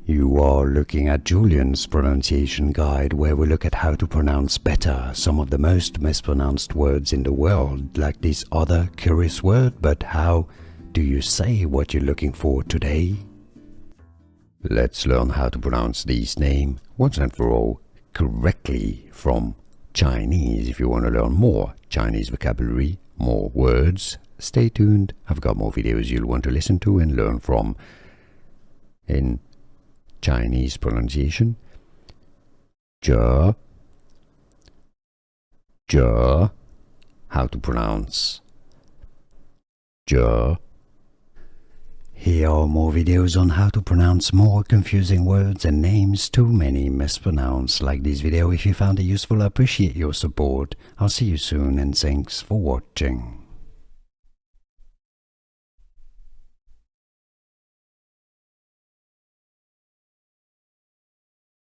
You are looking at Julian's pronunciation guide, where we look at how to pronounce better some of the most mispronounced words in the world, like this other curious word. But how do you say what you're looking for today? Let's learn how to pronounce this name once and for all correctly from Chinese. If you want to learn more Chinese vocabulary, more words, stay tuned. I've got more videos you'll want to listen to and learn from in Chinese pronunciation. Zhe, Zhe, how to pronounce Zhe. Here are more videos on how to pronounce more confusing words and names too many mispronounced. Like this video if you found it useful. I appreciate your support. I'll see you soon and thanks for watching.